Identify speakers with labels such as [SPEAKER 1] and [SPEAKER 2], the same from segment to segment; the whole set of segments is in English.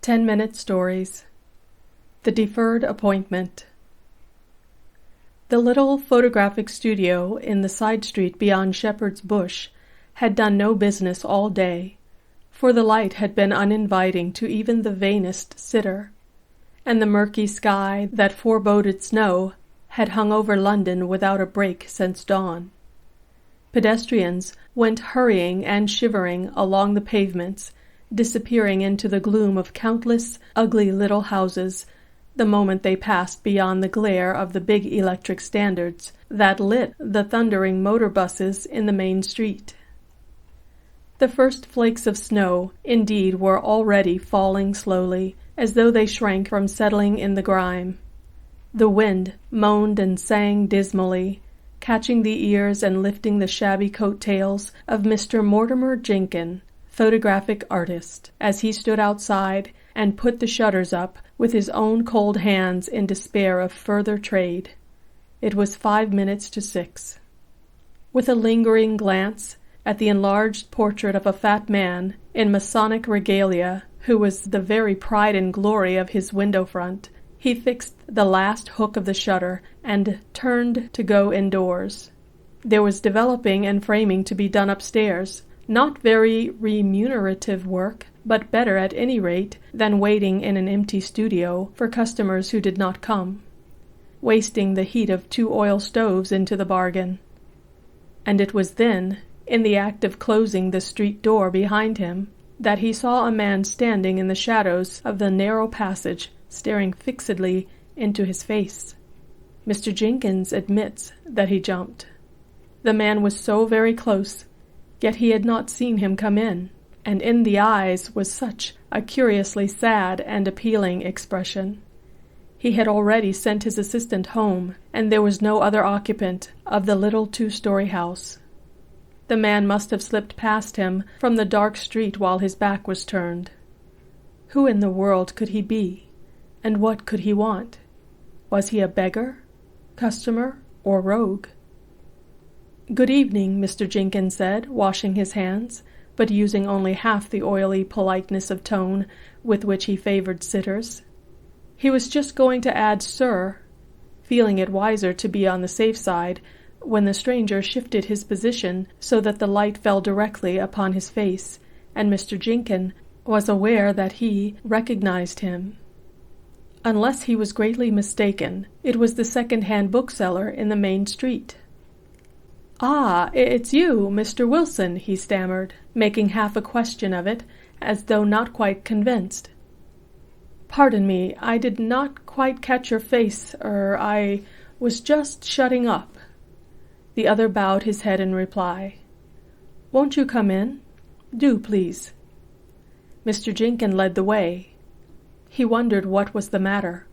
[SPEAKER 1] 10-minute stories. The Deferred Appointment. The little photographic studio in the side street beyond Shepherd's Bush had done no business all day, for the light had been uninviting to even the vainest sitter, and the murky sky that foreboded snow had hung over London without a break since dawn. Pedestrians went hurrying and shivering along the pavements, disappearing into the gloom of countless ugly little houses the moment they passed beyond the glare of the big electric standards that lit the thundering motor buses in the main street. The first flakes of snow, indeed, were already falling slowly, as though they shrank from settling in the grime. The wind moaned and sang dismally, catching the ears and lifting the shabby coat-tails of Mr. Mortimer Jenkin, photographic artist, as he stood outside and put the shutters up with his own cold hands in despair of further trade. It was 5 minutes to 6. With a lingering glance at the enlarged portrait of a fat man in Masonic regalia, who was the very pride and glory of his window front, he fixed the last hook of the shutter and turned to go indoors. There was developing and framing to be done upstairs, not very remunerative work, but better at any rate than waiting in an empty studio for customers who did not come, wasting the heat of 2 oil stoves into the bargain. And it was then, in the act of closing the street door behind him, that he saw a man standing in the shadows of the narrow passage, staring fixedly into his face. Mr. Jenkins admits that he jumped. The man was so very close, yet he had not seen him come in, and in the eyes was such a curiously sad and appealing expression. He had already sent his assistant home, and there was no other occupant of the little 2-story house. The man must have slipped past him from the dark street while his back was turned. Who in the world could he be? And what could he want? Was he a beggar, customer, or rogue? "Good evening," Mr. Jenkins said, washing his hands, but using only half the oily politeness of tone with which he favored sitters. He was just going to add "sir," feeling it wiser to be on the safe side, when the stranger shifted his position so that the light fell directly upon his face, and Mr. Jenkins was aware that he recognized him. Unless he was greatly mistaken, it was the second-hand bookseller in the main street. "Ah, it's you, Mr. Wilson," he stammered, making half a question of it, as though not quite convinced. "Pardon me, I did not quite catch your face, I was just shutting up." The other bowed his head in reply. "Won't you come in? Do, please." Mr. Jenkins led the way. He wondered what was the matter.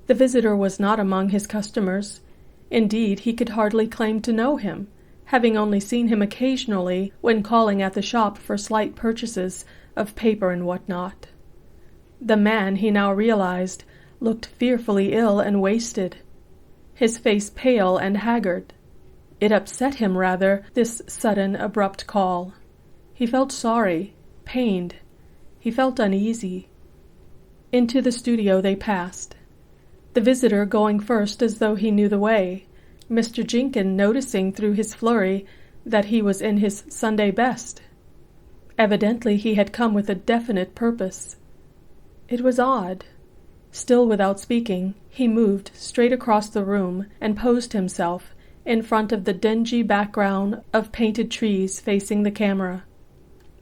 [SPEAKER 1] The visitor was not among his customers. Indeed, he could hardly claim to know him, having only seen him occasionally when calling at the shop for slight purchases of paper and what not. The man, he now realized, looked fearfully ill and wasted, his face pale and haggard. It upset him rather, this sudden, abrupt call. He felt sorry, pained. He felt uneasy. Into the studio they passed, the visitor going first as though he knew the way, Mr. Jenkins noticing through his flurry that he was in his Sunday best. Evidently he had come with a definite purpose. It was odd. Still without speaking, he moved straight across the room and posed himself in front of the dingy background of painted trees facing the camera.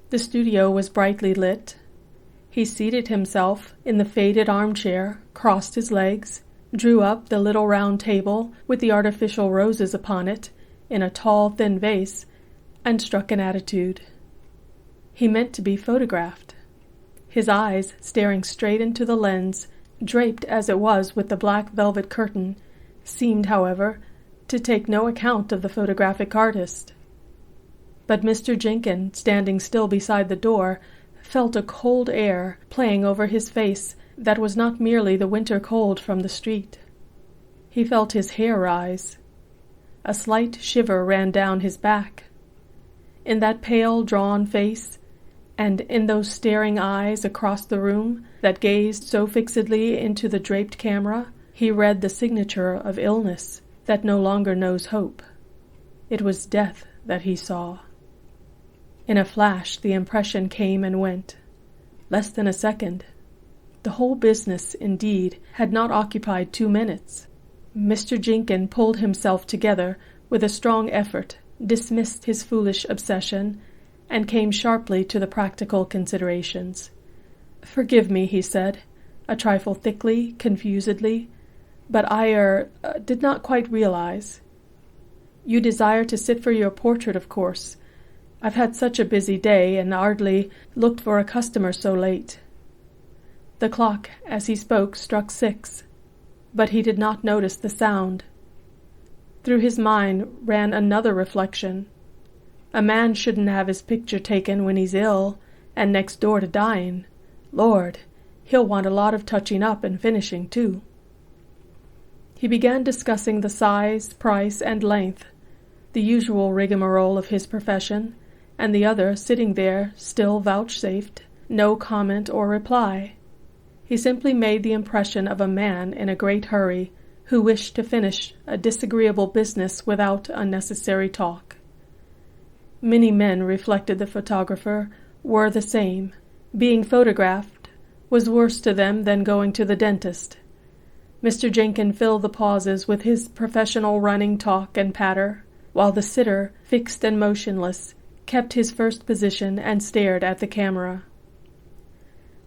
[SPEAKER 1] The studio was brightly lit. He seated himself in the faded armchair, crossed his legs, drew up the little round table with the artificial roses upon it in a tall, thin vase, and struck an attitude. He meant to be photographed. His eyes, staring straight into the lens, draped as it was with the black velvet curtain, seemed, however, to take no account of the photographic artist. But Mr. Jenkins, standing still beside the door, felt a cold air playing over his face that was not merely the winter cold from the street. He felt his hair rise. A slight shiver ran down his back. In that pale, drawn face, And in those staring eyes across the room that gazed so fixedly into the draped camera, he read the signature of illness that no longer knows hope. It was death that he saw. In a flash the impression came and went. Less than a second. The whole business, indeed, had not occupied 2 minutes. Mr. Jenkin pulled himself together with a strong effort, dismissed his foolish obsession, and came sharply to the practical considerations. "Forgive me," he said, a trifle thickly, confusedly, "but I did not quite realize. You desire to sit for your portrait, of course. I've had such a busy day, and hardly looked for a customer so late." The clock, as he spoke, struck 6, but he did not notice the sound. Through his mind ran another reflection. A man shouldn't have his picture taken when he's ill and next door to dying. Lord, he'll want a lot of touching up and finishing, too. He began discussing the size, price, and length, the usual rigmarole of his profession, and the other, sitting there, still vouchsafed no comment or reply. He simply made the impression of a man in a great hurry who wished to finish a disagreeable business without unnecessary talk. Many men, reflected the photographer, were the same. Being photographed was worse to them than going to the dentist. Mr. Jenkin filled the pauses with his professional running talk and patter, while the sitter, fixed and motionless, kept his first position and stared at the camera.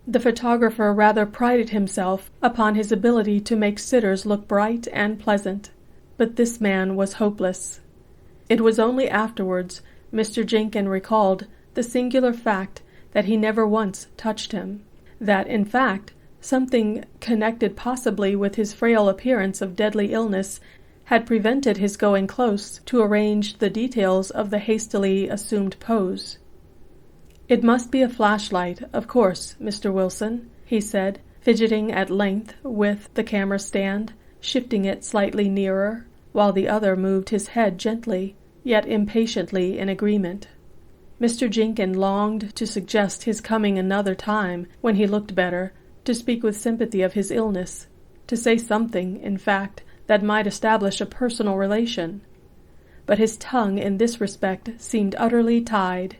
[SPEAKER 1] The photographer rather prided himself upon his ability to make sitters look bright and pleasant, but this man was hopeless. It was only afterwards Mr. Jenkin recalled the singular fact that he never once touched him, that, in fact, something connected possibly with his frail appearance of deadly illness had prevented his going close to arrange the details of the hastily assumed pose. "It must be a flashlight, of course, Mr. Wilson," he said, fidgeting at length with the camera stand, shifting it slightly nearer, while the other moved his head gently, yet impatiently in agreement. Mr. Jenkin longed to suggest his coming another time, when he looked better, to speak with sympathy of his illness, to say something, in fact, that might establish a personal relation. But his tongue in this respect seemed utterly tied.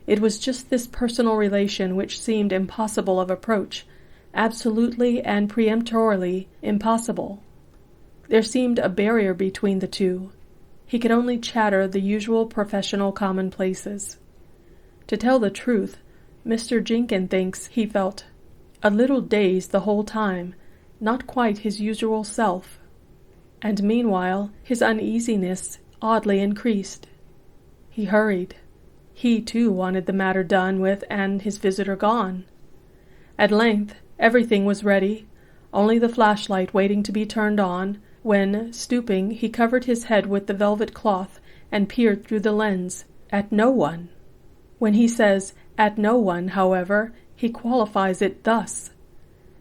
[SPEAKER 1] It was just this personal relation which seemed impossible of approach, absolutely and peremptorily impossible. There seemed a barrier between the two. He could only chatter the usual professional commonplaces. To tell the truth, Mr. Jenkin thinks he felt a little dazed the whole time, not quite his usual self. And meanwhile his uneasiness oddly increased. He hurried. He, too, wanted the matter done with and his visitor gone. At length everything was ready, only the flashlight waiting to be turned on, when, stooping, he covered his head with the velvet cloth and peered through the lens, at no one. When he says, "at no one," however, he qualifies it thus.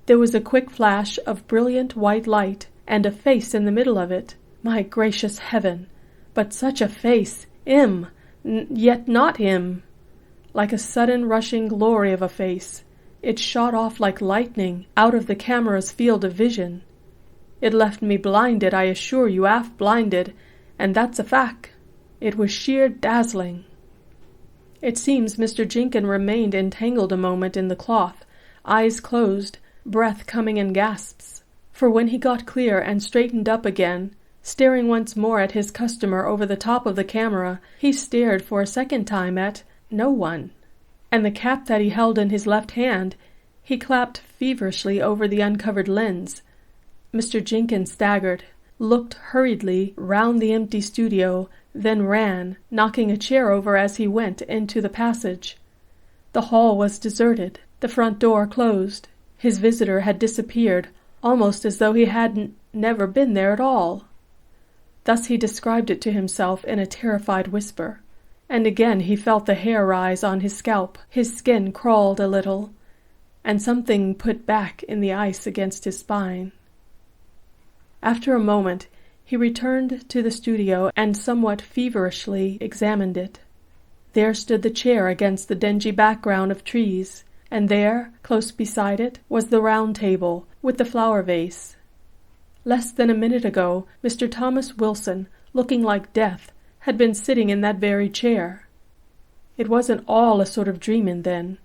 [SPEAKER 1] There was a quick flash of brilliant white light, and a face in the middle of it. My gracious heaven! But such a face! Yet not him! Like a sudden rushing glory of a face, it shot off like lightning out of the camera's field of vision. It left me blinded, I assure you, half blinded, and that's a fact. It was sheer dazzling. It seems Mr. Jenkin remained entangled a moment in the cloth, eyes closed, breath coming in gasps, for when he got clear and straightened up again, staring once more at his customer over the top of the camera, he stared for a second time at no one. And the cap that he held in his left hand, he clapped feverishly over the uncovered lens. Mr. Jenkin staggered, looked hurriedly round the empty studio, then ran, knocking a chair over as he went, into the passage. The hall was deserted, the front door closed. His visitor had disappeared, almost as though he had never been there at all. Thus he described it to himself in a terrified whisper, and again he felt the hair rise on his scalp, his skin crawled a little, and something put back in the ice against his spine. After a moment he returned to the studio and somewhat feverishly examined it. There stood the chair against the dingy background of trees, and there, close beside it, was the round table with the flower vase. Less than a minute ago, Mr. Thomas Wilson, looking like death, had been sitting in that very chair. It wasn't all a sort of dreamin' then,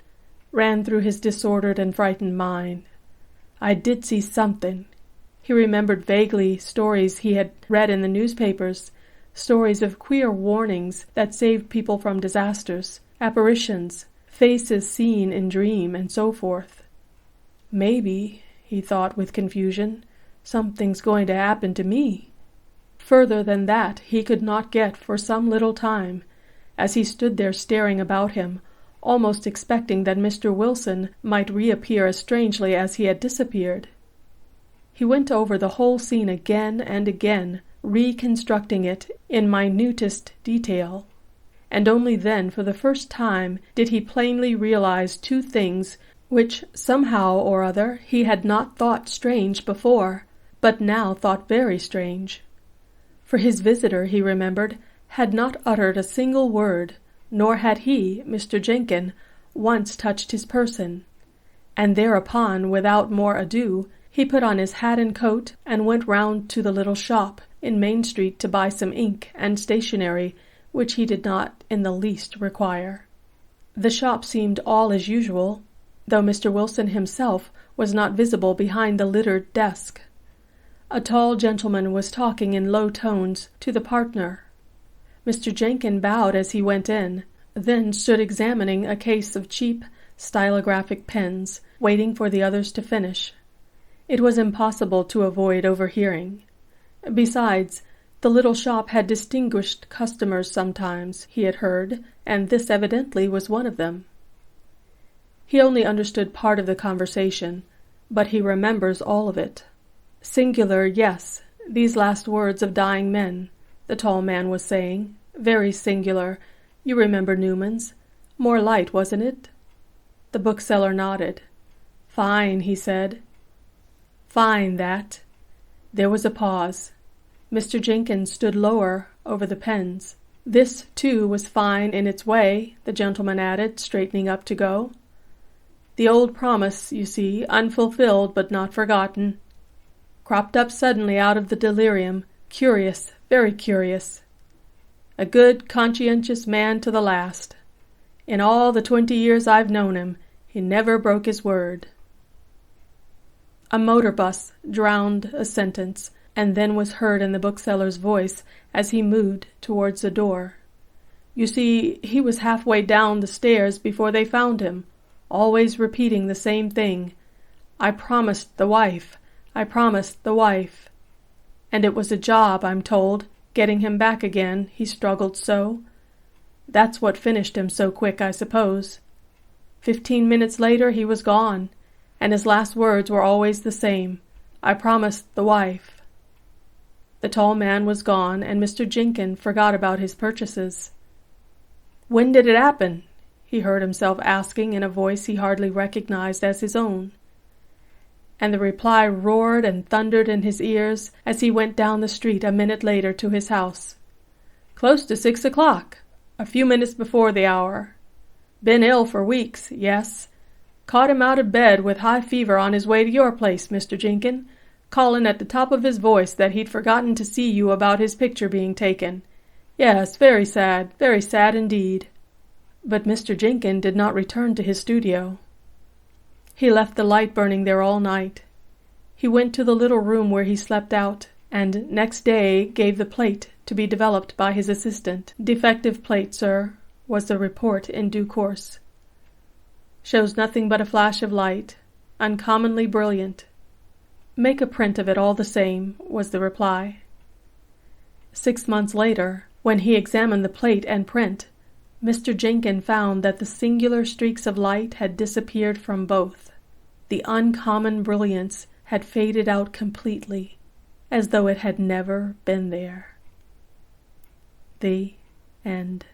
[SPEAKER 1] ran through his disordered and frightened mind. I did see something. He remembered vaguely stories he had read in the newspapers, stories of queer warnings that saved people from disasters, apparitions, faces seen in dream, and so forth. Maybe, he thought with confusion, something's going to happen to me. Further than that he could not get for some little time, as he stood there staring about him, almost expecting that Mr. Wilson might reappear as strangely as he had disappeared. He went over the whole scene again and again, reconstructing it in minutest detail, and only then for the first time did he plainly realize two things which somehow or other he had not thought strange before, but now thought very strange. For his visitor, he remembered, had not uttered a single word, nor had he, Mr. Jenkin, once touched his person, and thereupon, without more ado, he put on his hat and coat and went round to the little shop in Main Street to buy some ink and stationery, which he did not in the least require. The shop seemed all as usual, though Mr. Wilson himself was not visible behind the littered desk. A tall gentleman was talking in low tones to the partner. Mr. Jenkin bowed as he went in, then stood examining a case of cheap stylographic pens, waiting for the others to finish. It was impossible to avoid overhearing. Besides, the little shop had distinguished customers sometimes, he had heard, and this evidently was one of them. He only understood part of the conversation, but he remembers all of it. Singular, yes, these last words of dying men, the tall man was saying. Very singular. You remember Newman's. More light, wasn't it? The bookseller nodded. Fine, he said. Fine, that. There was a pause. Mr. Jenkins stood lower over the pens. This, too, was fine in its way, the gentleman added, straightening up to go. The old promise, you see, unfulfilled but not forgotten. Cropped up suddenly out of the delirium. Curious, very curious. A good, conscientious man to the last. In all the 20 years I've known him, he never broke his word. A motor bus drowned a sentence, and then was heard in the bookseller's voice as he moved towards the door. You see, he was halfway down the stairs before they found him, always repeating the same thing. I promised the wife. I promised the wife. And it was a job, I'm told, getting him back again, he struggled so. That's what finished him so quick, I suppose. 15 minutes later he was gone, and his last words were always the same. I promised the wife. The tall man was gone, and Mr. Jenkin forgot about his purchases. When did it happen? He heard himself asking in a voice he hardly recognized as his own. And the reply roared and thundered in his ears as he went down the street a minute later to his house. Close to 6 o'clock, a few minutes before the hour. Been ill for weeks, yes. Caught him out of bed with high fever on his way to your place, Mr. Jenkin, calling at the top of his voice that he'd forgotten to see you about his picture being taken. Yes, very sad indeed. But Mr. Jenkin did not return to his studio. He left the light burning there all night. He went to the little room where he slept out, and next day gave the plate to be developed by his assistant. Defective plate, sir, was the report in due course. Shows nothing but a flash of light, uncommonly brilliant. Make a print of it all the same, was the reply. 6 months later, when he examined the plate and print, Mr. Jenkin found that the singular streaks of light had disappeared from both. The uncommon brilliance had faded out completely, as though it had never been there. The end.